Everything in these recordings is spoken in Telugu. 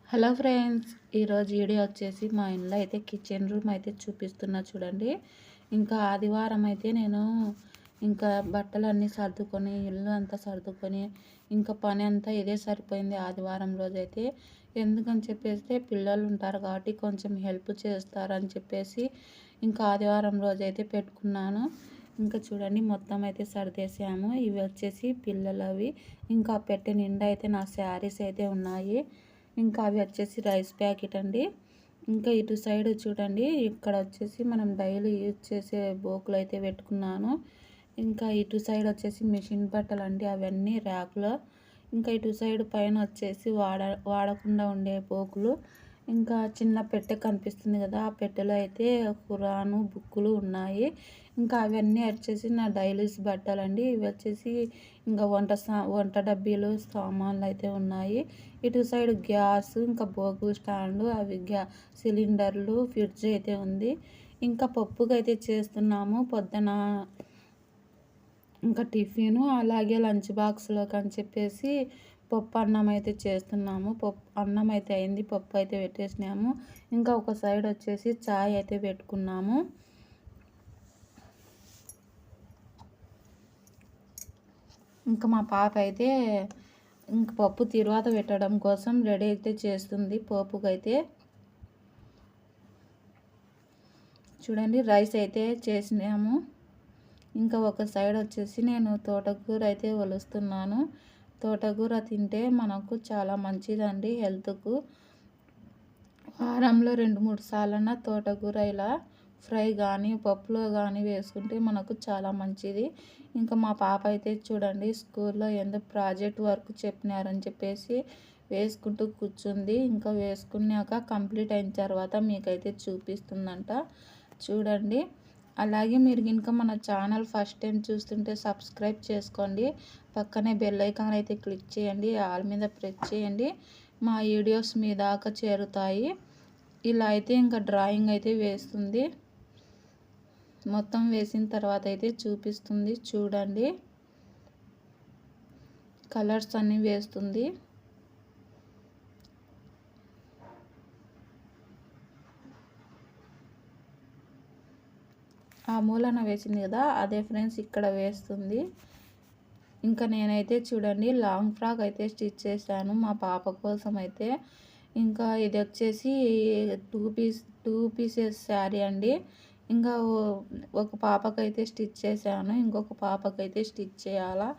హలో ఫ్రెండ్స్, ఈరోజు వీడియో వచ్చేసి మా ఇంట్లో అయితే కిచెన్ రూమ్ అయితే చూపిస్తున్నా చూడండి. ఇంకా ఆదివారం అయితే నేను ఇంకా బట్టలన్నీ సర్దుకొని ఇల్లు అంతా సర్దుకొని ఇంకా పని అంతా ఇదే సరిపోయింది ఆదివారం రోజైతే. ఎందుకని చెప్పేస్తే పిల్లలు ఉంటారు కాబట్టి కొంచెం హెల్ప్ చేస్తారని చెప్పేసి ఇంకా ఆదివారం రోజైతే పెట్టుకున్నాను. ఇంకా చూడండి మొత్తం అయితే సర్దేశాము. ఇవి వచ్చేసి పిల్లలవి. ఇంకా పెట్టె నిండా అయితే నా శారీస్ అయితే ఉన్నాయి. ఇంకా అవి వచ్చేసి రైస్ ప్యాకెట్ అండి. ఇంకా ఇటు సైడ్ చూడండి, ఇక్కడ వచ్చేసి మనం డైలీ యూజ్ చేసే బోకులు అయితే పెట్టుకున్నాను. ఇంకా ఇటు సైడ్ వచ్చేసి మిషన్ బట్టలు అండి, అవన్నీ ర్యాక్లో. ఇంకా ఇటు సైడ్ పైన వచ్చేసి వాడకుండా ఉండే బోకులు. ఇంకా చిన్న పెట్టె కనిపిస్తుంది కదా, ఆ పెట్టెలో అయితే ఖురాను బుక్కులు ఉన్నాయి. ఇంకా అవన్నీ వచ్చేసి నా డైలీస్ బట్టలండి. ఇవి వచ్చేసి ఇంకా వంట డబ్బీలు సామాన్లు అయితే ఉన్నాయి. ఇటు సైడ్ గ్యాస్, ఇంకా బోగు స్టాండ్, అవి సిలిండర్లు, ఫ్రిడ్జ్ అయితే ఉంది. ఇంకా పప్పుగా అయితే చేస్తున్నాము పొద్దున ఇంకా టిఫిను, అలాగే లంచ్ బాక్స్లోకి అని చెప్పేసి పప్పు అన్నం అయితే చేస్తున్నాము. అన్నం అయితే అయింది, పప్పు అయితే పెట్టేసినాము. ఇంకా ఒక సైడ్ వచ్చేసి చాయ్ అయితే పెట్టుకున్నాము. ఇంకా మా పాప అయితే ఇంక పప్పు తిరువాత పెట్టడం కోసం రెడీ అయితే చేస్తుంది. పోపుకైతే చూడండి రైస్ అయితే చేసినాము. ఇంకా ఒక సైడ్ వచ్చేసి నేను తోటకూర అయితే ఒలుస్తున్నాను. తోటకూర తింటే మనకు చాలా మంచిదండి హెల్త్కు. వారంలో 2-3 సార్లన్నా తోటకూర ఇలా ఫ్రై కానీ పప్పులో కానీ వేసుకుంటే మనకు చాలా మంచిది. ఇంకా మా పాప అయితే చూడండి స్కూల్లో ఏందో ప్రాజెక్ట్ వర్క్ చెప్పినారని చెప్పేసి వేసుకుంటూ కూర్చుంది. ఇంకా వేసుకున్నాక కంప్లీట్ అయిన తర్వాత మీకైతే చూపిస్తుందంట చూడండి. అలాగే మీరు కనుక మన ఛానల్ ఫస్ట్ టైం చూస్తుంటే సబ్స్క్రైబ్ చేసుకోండి. పక్కనే బెల్ ఐకాన్ అయితే క్లిక్ చేయండి, ఆల్ మీద ప్రెస్ చేయండి. మా వీడియోస్ మీ దాకా చేరుతాయి. ఇలా అయితే ఇంకా డ్రాయింగ్ అయితే వేస్తుంది. మొత్తం వేసిన తర్వాత అయితే చూపిస్తుంది చూడండి. కలర్స్ అన్నీ వేస్తుంది. ఆ మూలన వేసింది కదా, అదే ఫ్రెండ్స్ ఇక్కడ వేస్తుంది. ఇంకా నేనైతే చూడండి లాంగ్ ఫ్రాక్ అయితే స్టిచ్ చేశాను మా పాప కోసం అయితే. ఇంకా ఇది వచ్చేసి టూ పీసెస్ శారీ అండి. ఇంకా ఒక పాపకైతే స్టిచ్ చేశాను, ఇంకొక పాపకైతే స్టిచ్ చేయాలా.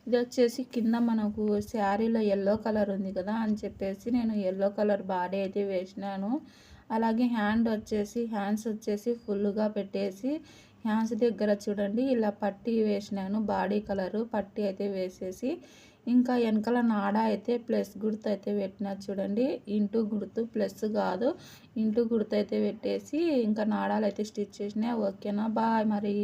ఇది వచ్చేసి కింద మనకు శారీలో ఎల్లో కలర్ ఉంది కదా అని చెప్పేసి నేను ఎల్లో కలర్ బాడీ అయితే వేసినాను. అలాగే హ్యాండ్స్ వచ్చేసి ఫుల్గా పెట్టేసి హ్యాండ్స్ దగ్గర చూడండి ఇలా పట్టీ వేసినాను. బాడీ కలరు పట్టీ అయితే వేసేసి ఇంకా వెనకాల నాడ అయితే ప్లస్ గుర్తు అయితే పెట్టినా చూడండి. ఇంటూ గుర్తు, ప్లస్ కాదు, ఇంటూ గుర్తు అయితే పెట్టేసి ఇంకా నాడాలు అయితే స్టిచ్ చేసినా. ఓకేనా, బాయ్ మరి.